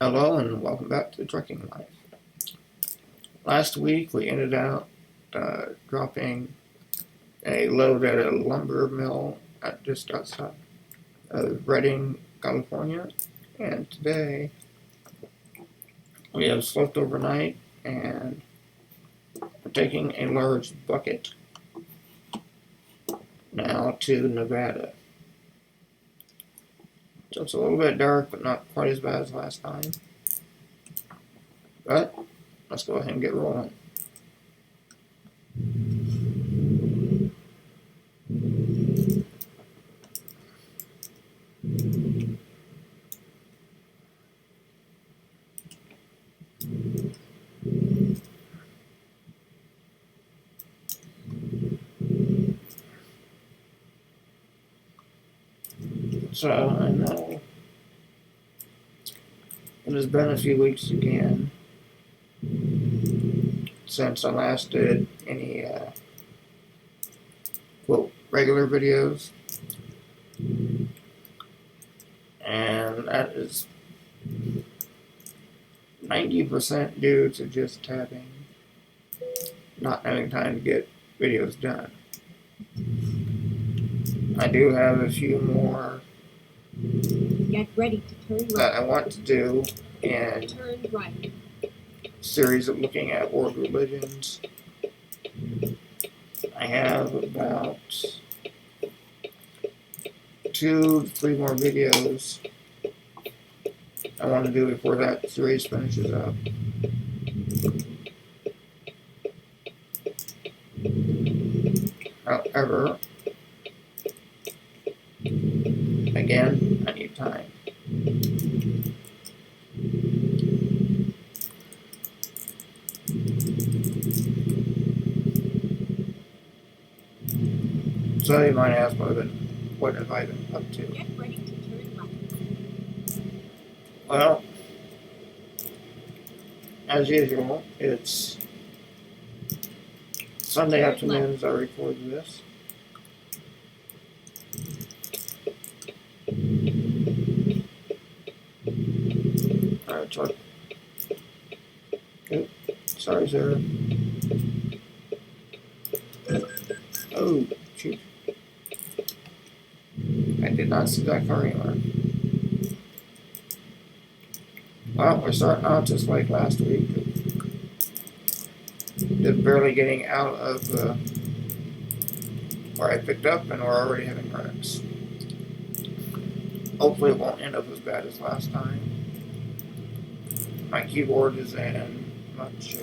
Hello and welcome back to Trucking Life. Last week we ended out dropping a load at a lumber mill just outside of Redding, California, and today we have slept overnight and we're taking a large bucket now to Nevada. So it's a little bit dark, but not quite as bad as last time. But let's go ahead and get rolling. So I know it has been a few weeks again since I last did any quote regular videos, and that is 90% due to just not having time to get videos done. I do have a few more Get ready to turn right. that I want to do in Turn right. series of looking at world religions. I have about 2 to 3 more videos I want to do before that series finishes up. However, again, I need time. So you might ask, what have I been up to? Get ready to turn left. Well, as usual, it's Sunday afternoon as I record this. Alright, truck. Oh, sorry, sir. Oh, shoot. I did not see that car anywhere. Well, we're starting out just like last week. Just barely getting out of where I picked up, and we're already having wrecks. Hopefully it won't end up as bad as last time. My keyboard is in much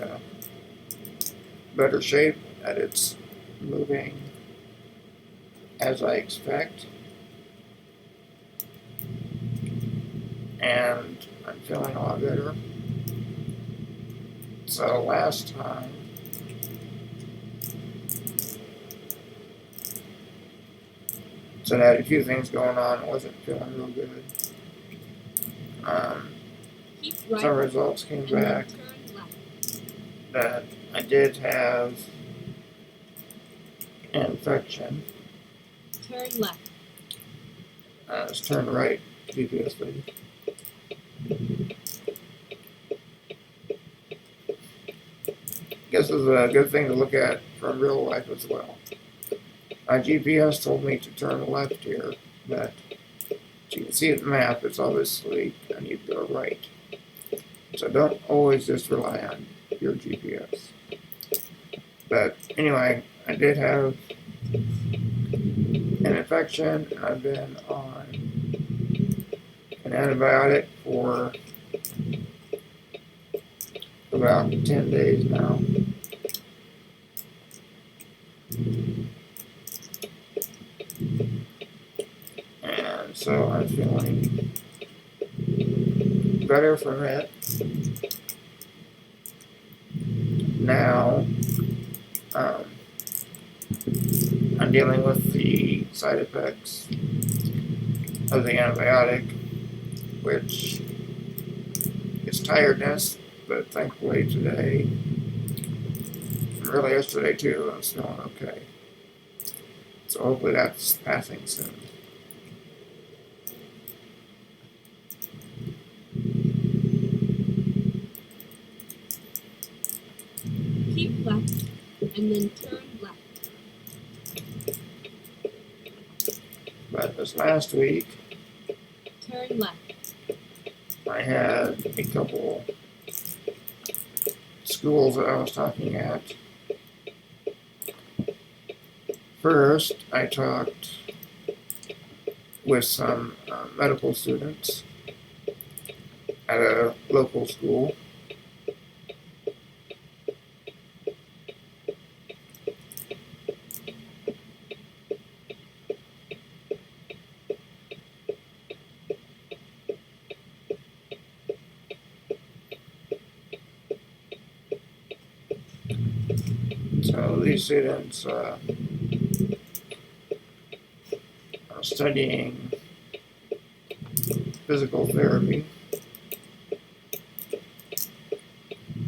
better shape, that it's moving as I expect, and I'm feeling a lot better. So last time I had a few things going on. I wasn't feeling real good. Some results came back that I did have an infection. Turn left. Let's turn right, GPS lady. Guess it's a good thing to look at from real life as well. My GPS told me to turn left here, but you can see the map, it's obviously I need to go right. So don't always just rely on your GPS. But anyway, I did have an infection, and I've been on an antibiotic for about 10 days now. And so I'm feeling better from it. Now, I'm dealing with the side effects of the antibiotic, which is tiredness, but thankfully today, and really yesterday too, I was feeling okay. So hopefully that's passing soon. and then turn left. But this last week, Turn left. I had a couple schools that I was talking at. First, I talked with some medical students at a local school. So these students are studying physical therapy,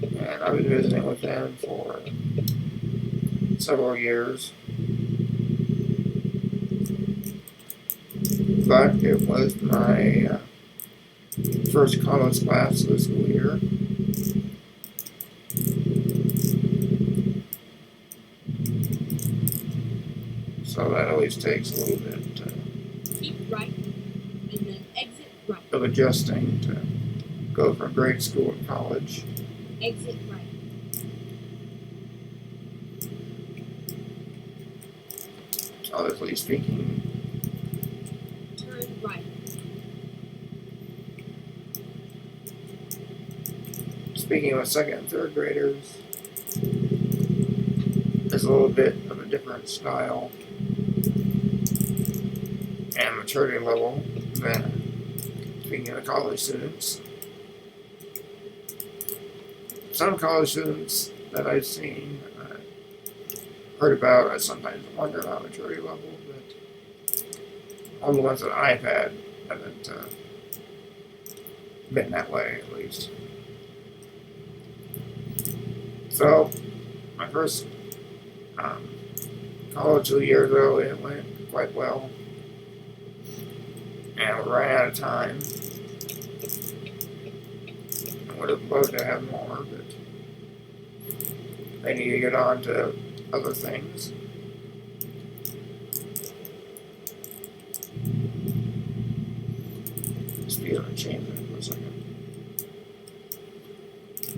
and I've been visiting with them for several years. But it was my first college class of the school year. So that always takes a little bit Keep right, and then exit right. of adjusting to go from grade school to college. Exit right. Honestly speaking, Turn right. speaking with second and third graders, there's a little bit of a different style and maturity level than speaking of college students. Some college students that I've seen, heard about, I sometimes wonder about maturity level, but all the ones that I've had haven't been that way, at least. So, my first college 2 years ago, it went quite well. And we ran out of time. I would have loved to have more, but they need to get on to other things. Speed on changing for a second.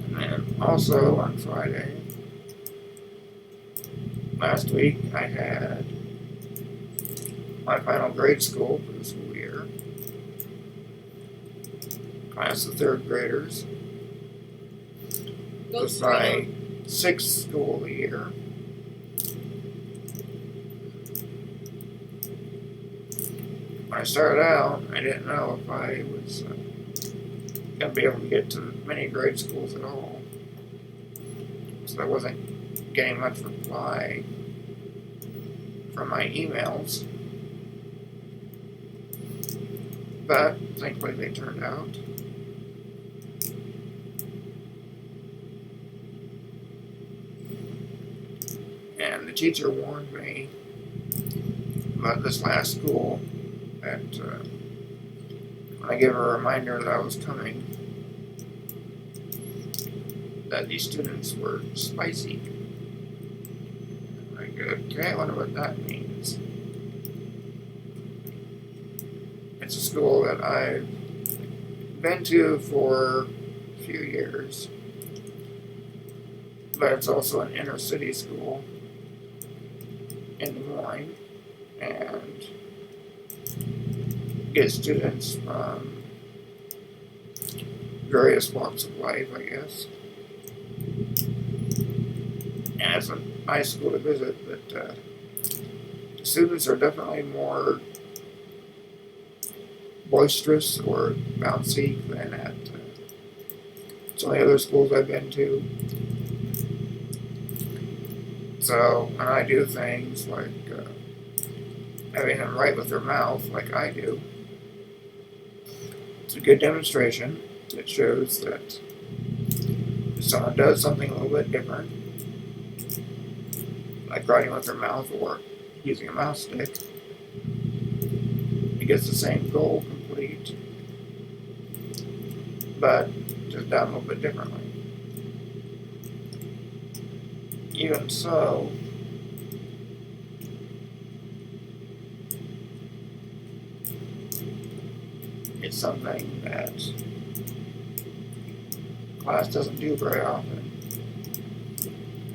And then also on Friday, last week, I had my final grade school for the school year. Class of third graders. Go It's straight my sixth school of the year. When I started out, I didn't know if I was going to be able to get to many grade schools at all. So I wasn't getting much reply from my emails. But thankfully they turned out. And the teacher warned me about this last school that when I gave her a reminder that I was coming, that these students were spicy. I go, okay, I wonder what that means. It's a school that I've been to for a few years, but it's also an inner city school in Des Moines, and get students from various walks of life, I guess. And it's a nice school to visit, but students are definitely more boisterous or bouncy than at some of the other schools I've been to. So when I do things like having them write with their mouth like I do, it's a good demonstration. It shows that if someone does something a little bit different, like writing with their mouth or using a mouse stick, it gets the same goal complete, but just done a little bit differently. even so, it's something that class doesn't do very often,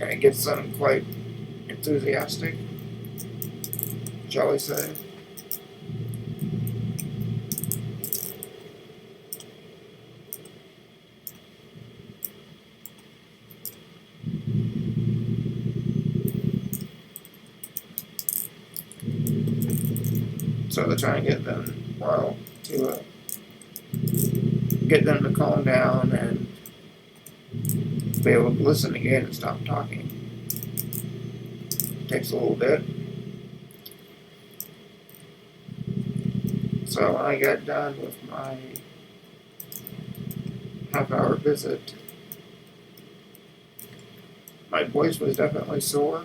and it gets them quite enthusiastic, shall we say. So they're trying to get them, well, to get them to calm down and be able to listen again and stop talking. It takes a little bit. So when I got done with my half-hour visit, my voice was definitely sore.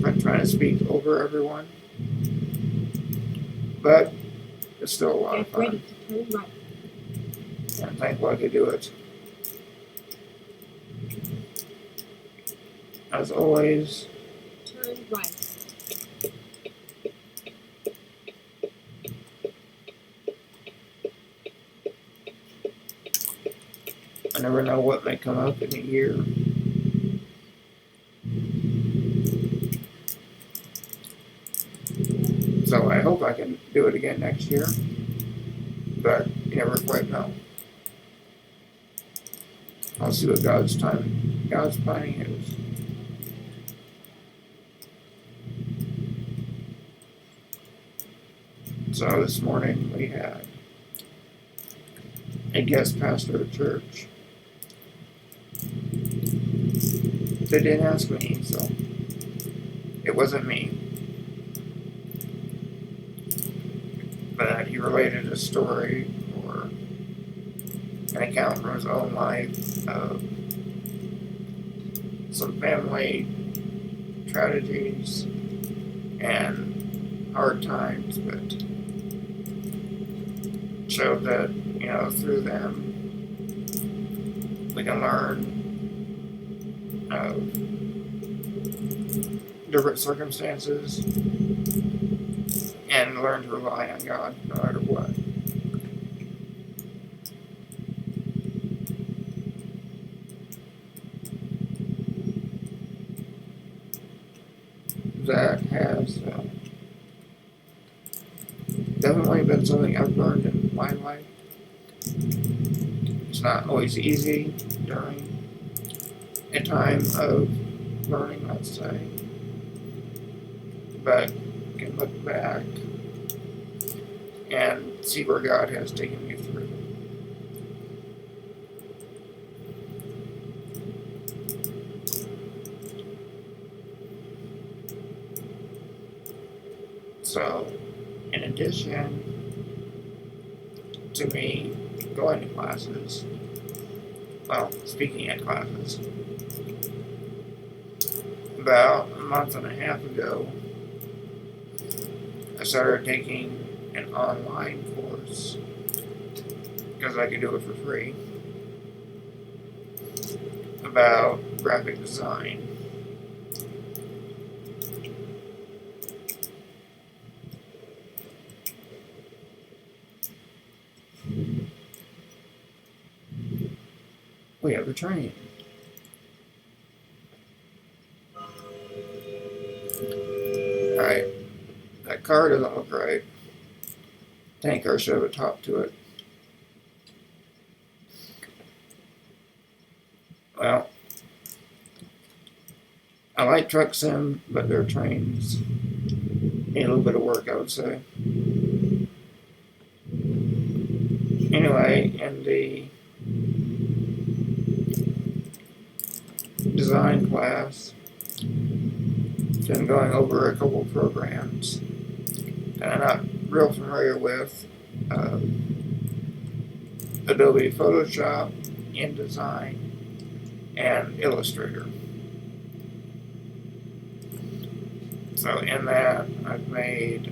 I'm trying to speak over everyone, but it's still a lot of Get ready fun. to turn right. And I'm thankful I could do it. As always, Turn right. I never know what may come up in a year. So I hope I can do it again next year, but you never quite know. I'll see what God's planning is. So this morning we had a guest pastor at church. They didn't ask me, so it wasn't me. But he related a story or an account from his own life of some family tragedies and hard times, but showed that, through them we can learn of different circumstances and learn to rely on God no matter what. That has definitely been something I've learned in my life. It's not always easy during a time of learning, let's say, but you can look back and see where God has taken you through. So, in addition to me going to classes, speaking at classes, about a month and a half ago, I started taking an online course because I could do it for free about graphic design. We have a train. Alright, that car doesn't look right. Tanker should have a top to it. Well, I like truck sim, but their trains need a little bit of work, I would say. Anyway, in the design class, been going over a couple programs that I'm not real familiar with. Adobe Photoshop, InDesign, and Illustrator. So in that, I've made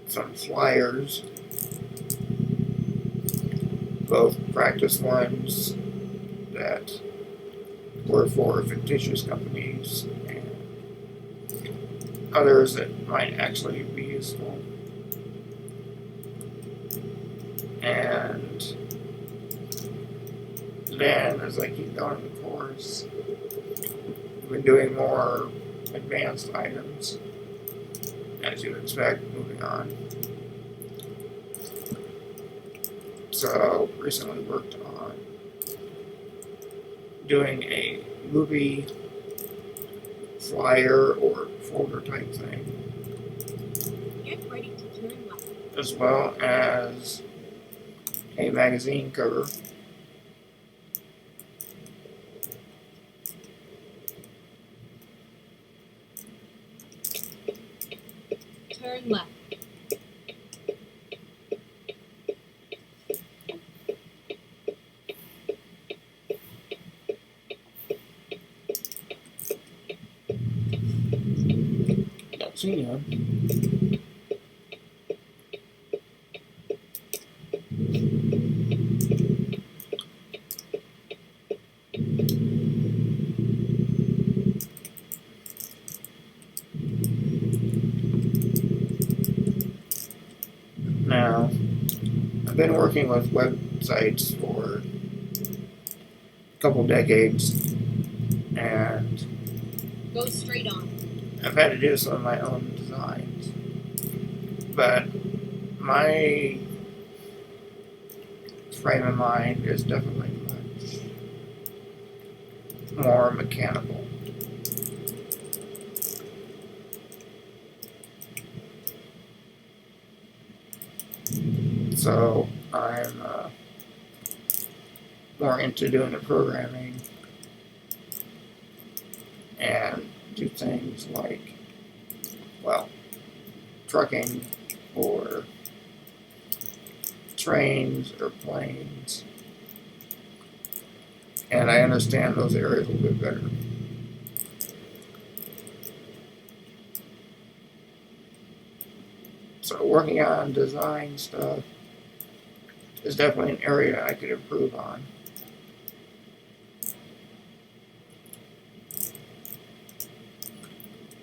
some flyers, both practice ones that or for fictitious companies and others that might actually be useful. And then as I keep going in the course, I've been doing more advanced items, as you expect, moving on. So recently worked on doing a movie flyer or folder type thing, Get ready to turn left. as well as a magazine cover. Turn left. Don't see none. Now, I've been working with websites for a couple decades, and Go straight on. I've had to do some of my own designs. But my frame of mind is definitely much more mechanical. So I'm more into doing the programming and do things like, well, trucking or trains or planes. And I understand those areas a little bit better. So working on design stuff is definitely an area I could improve on.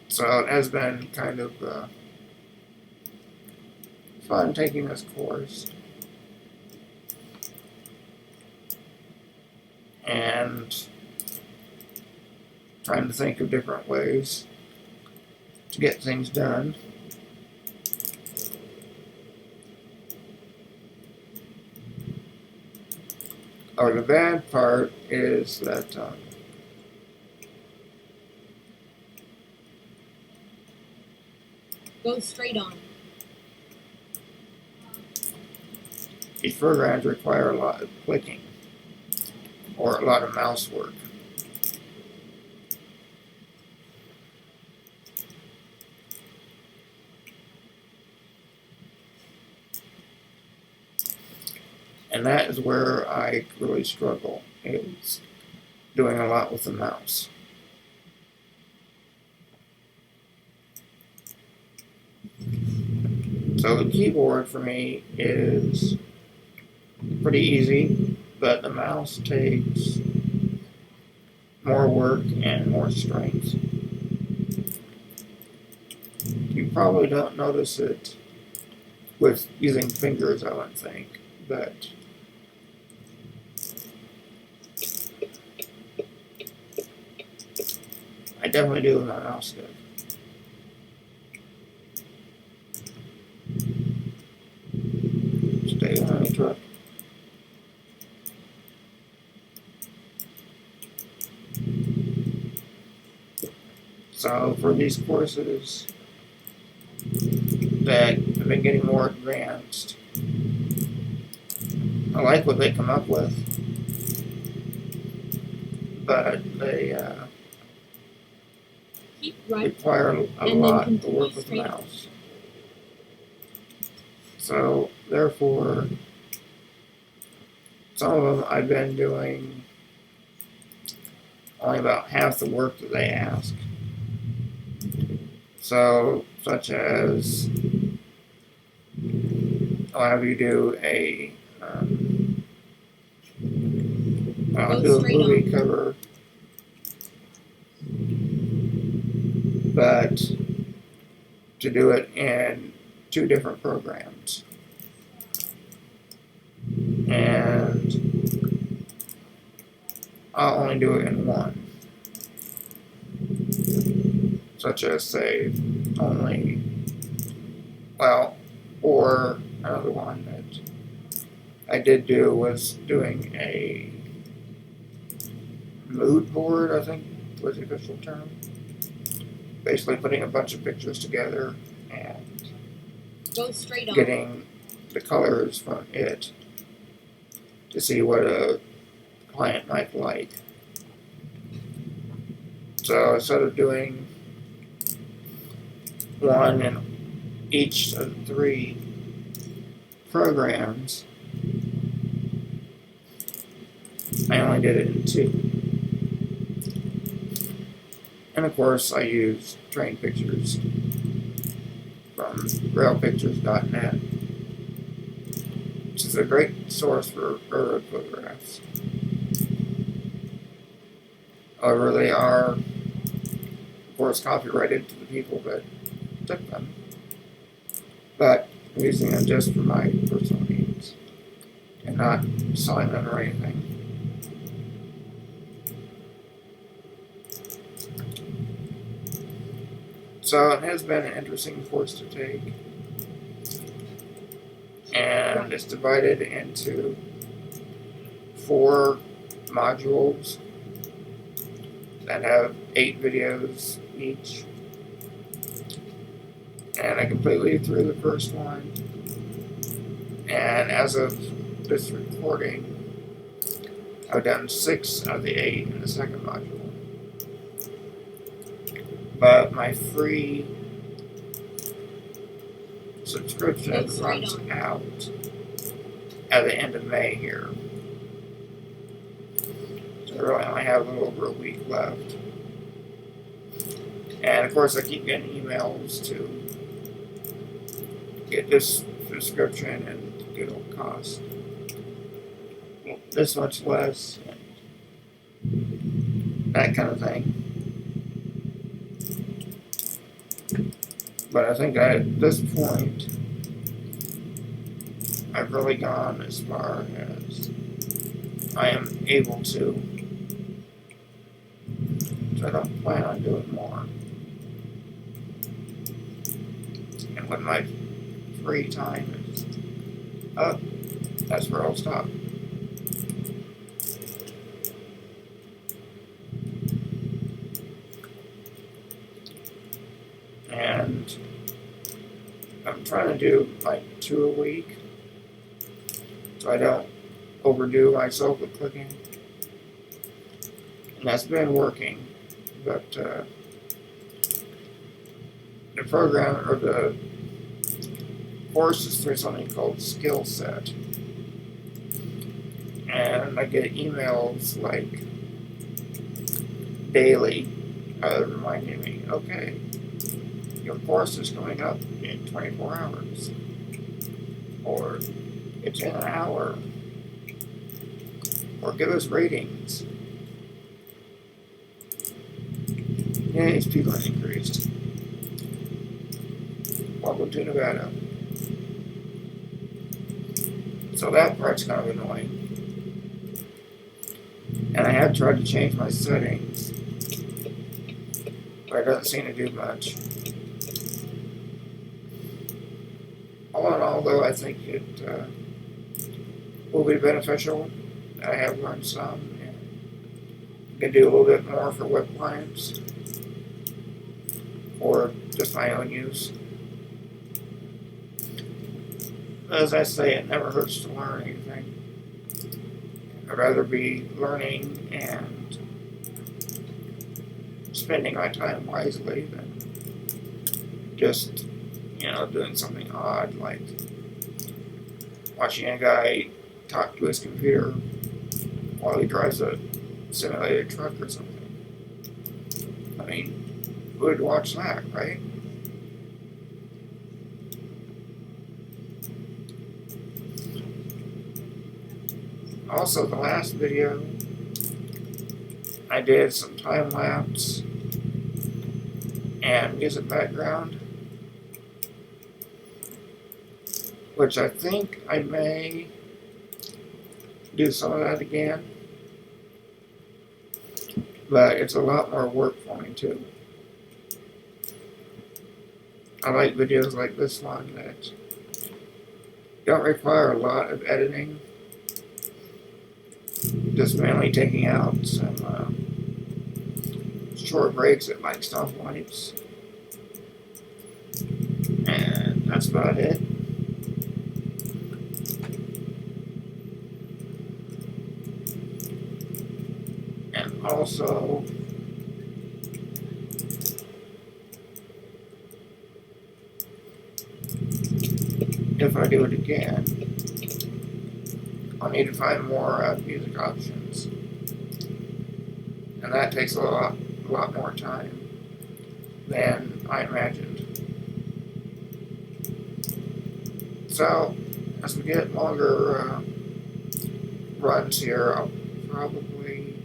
So it has been kind of fun taking this course and trying to think of different ways to get things done. Oh, the bad part is that Go straight on. these programs require a lot of clicking or a lot of mouse work. And that is where I really struggle, is doing a lot with the mouse. So the keyboard for me is pretty easy, but the mouse takes more work and more strength. You probably don't notice it with using fingers, I wouldn't think, but I definitely do with my mouse stick. Stay on the truck. So for these courses that have been getting more advanced, I like what they come up with, but they Keep right. require a and lot then to work continue with the straight. mouse. So therefore, some of them I've been doing only about half the work that they ask. So, such as I'll have you do Go do a straight movie on. cover but to do it in 2 different programs. And I'll only do it in one. Such as, say, only, well, or another one that I did do was doing a mood board, I think was the official term. Basically putting a bunch of pictures together and Go straight on. getting the colors from it to see what a client might like. So instead of doing one in each of the 3 programs, I only did it in 2. And of course, I use train pictures from railpictures.net, which is a great source for railroad photographs. However, they are, of course, copyrighted to the people that took them, but I'm using them just for my personal needs and not selling them or anything. So it has been an interesting course to take, and it's divided into 4 modules that have 8 videos each. And I completely threw the first one, and as of this recording, I've done 6 of the 8 in the second module. But my free subscription runs out at the end of May here. So I really only have a little over a week left. And of course I keep getting emails to get this subscription and it'll cost this much less and that kind of thing. But I think at this point, I've really gone as far as I am able to. So I don't plan on doing more. And when my free time is up, that's where I'll stop. And I'm trying to do like 2 a week so I don't overdo myself with clicking. And that's been working, but the program or the course is through something called Skill Set. And I get emails like daily reminding me, okay, your course is coming up in 24 hours, or it's in an hour, or give us ratings. Yeah, these people are increased. Welcome to Nevada. So that part's kind of annoying. And I have tried to change my settings, but it doesn't seem to do much. All in all, though, I think it will be beneficial. I have learned some, and I can do a little bit more for web clients, or just my own use. As I say, it never hurts to learn anything. I'd rather be learning and spending my time wisely than just, doing something odd like watching a guy talk to his computer while he drives a simulated truck or something. I mean, who would watch that, right? Also, the last video, I did some time lapse, and music background, which I think I may do some of that again, but it's a lot more work for me too. I like videos like this one that don't require a lot of editing, just mainly taking out some short breaks at like stoplights, and that's about it. And also, if I do it again, I'll need to find more music options, and that takes a lot more time than I imagined. So, as we get longer runs here, I'll probably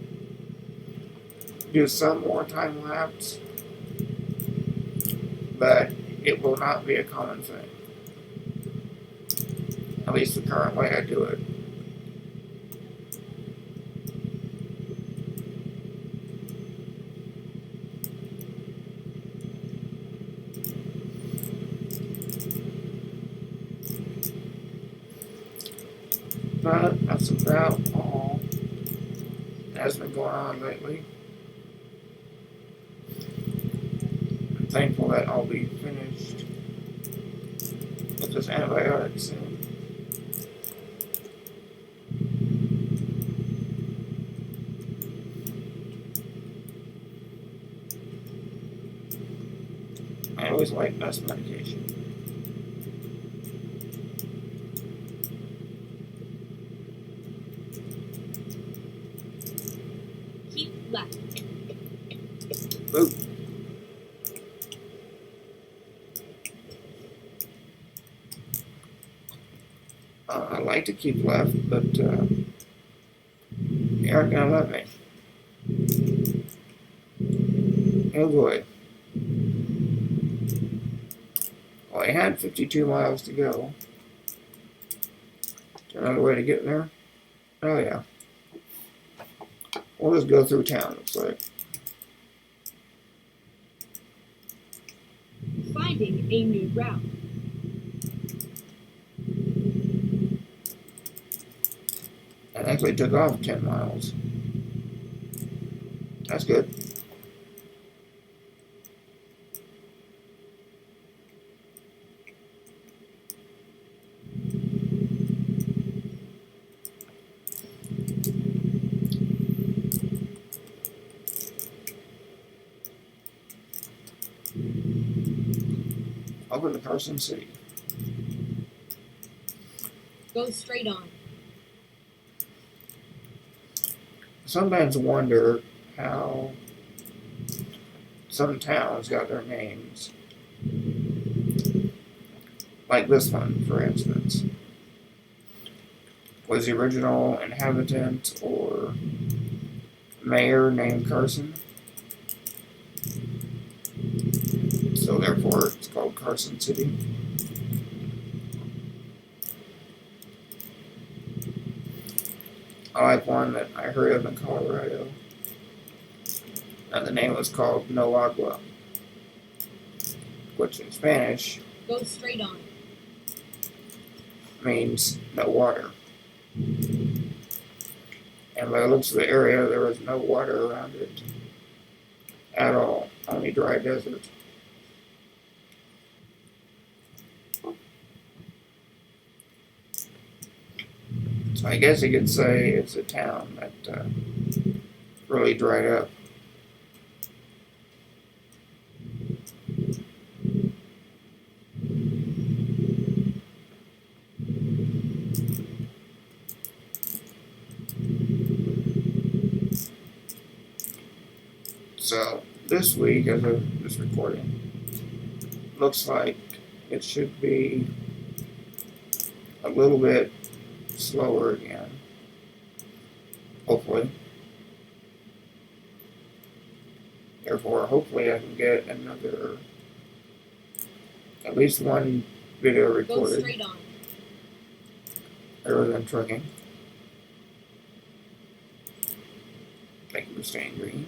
do some more time lapse, but it will not be a common thing. At least the current way I do it. But that's about all that has been going on lately. I'm thankful that I'll be finished with this antibiotic soon. I always like best medication. Keep left. Ooh. I like to keep left, but they aren't going to let me. Oh boy. Well, I had 52 miles to go. Is there another way to get there? Oh yeah. We'll just go through town, looks like. Finding a new route. I actually took off 10 miles. That's good. Over to Carson City. Go straight on. Sometimes wonder how some towns got their names. Like this one, for instance. Was the original inhabitant or mayor named Carson? So therefore it's called Carson City. I like one that I heard of in Colorado. And the name was called No Agua, which in Spanish Go straight on. means no water. And by the looks of the area, there was no water around it at all, only dry desert. So I guess you could say it's a town that really dried up. So this week, as of this recording, looks like it should be a little bit slower again. Hopefully. Therefore, hopefully I can get another, at least one video Go recorded straight on. other than trucking. Thank you for staying green.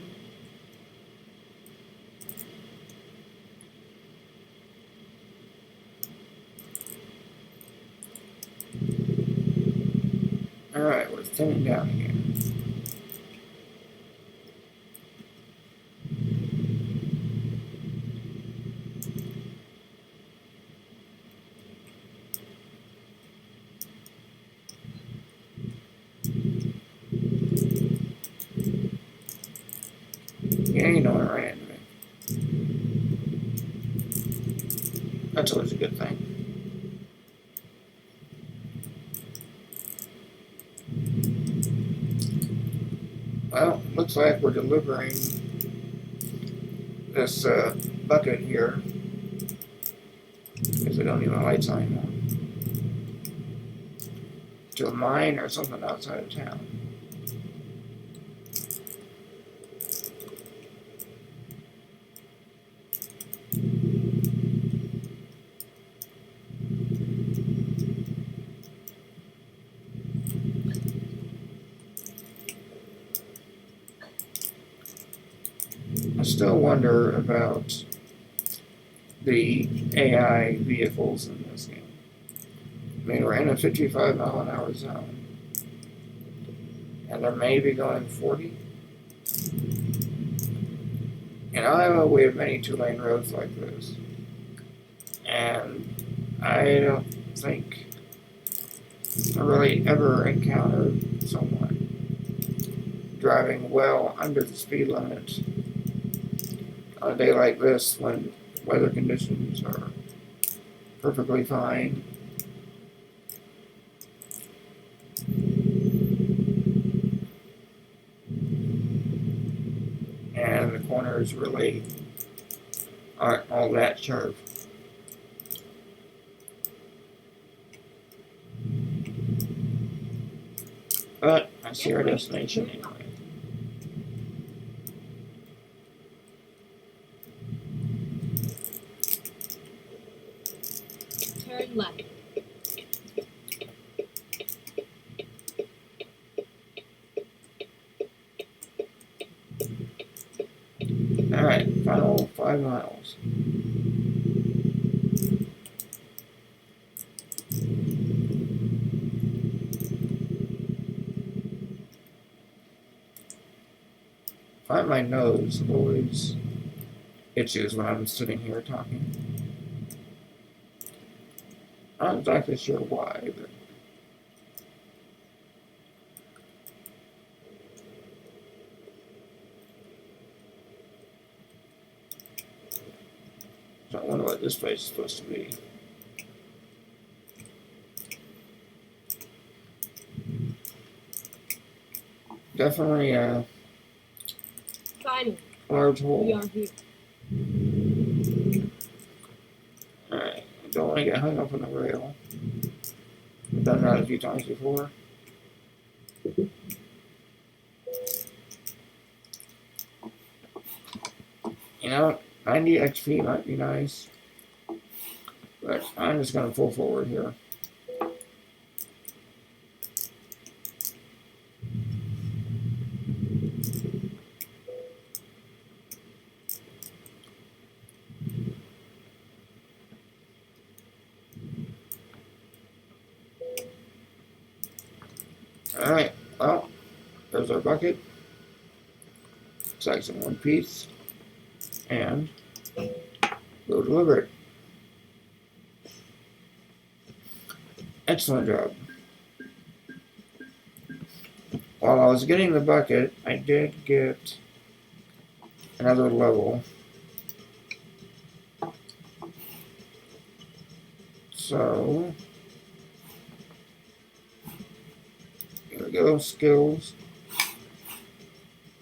Alright, we're thinning down again. Yeah, you know what I ran into me. That's always a good thing. Well, looks like we're delivering this bucket here, because we don't need my lights on anymore, to a mine or something outside of town. I still wonder about the AI vehicles in this game. I mean, we're in a 55-mile-an-hour zone, and they're maybe going 40. In Iowa, we have many two-lane roads like this, and I don't think I really ever encountered someone driving well under the speed limit on a day like this when weather conditions are perfectly fine. And the corners really aren't all that sharp. But I see our destination anyway. Turn left. Alright, final 5 miles. Find my nose always itches when I'm sitting here talking. I'm not exactly sure why, but so I wonder what this place is supposed to be. Definitely a Finally, large we hole. are here. Alright, I don't want to get hung up on the rail. I've done that a few times before. You know, 90 XP might be nice, but I'm just going to pull forward here. Alright, well, there's our bucket. Looks like some one piece. And go deliver it. Excellent job. While I was getting the bucket, I did get another level. So, here we go, skills.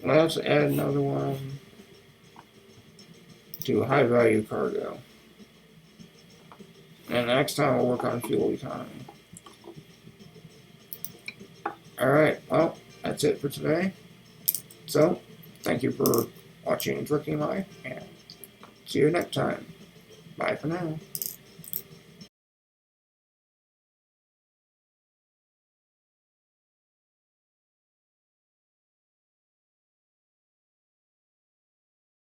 Let's add another one to high value cargo. And next time we'll work on fuel economy. Alright, well, that's it for today. So, thank you for watching Trucking Life, and see you next time. Bye for now.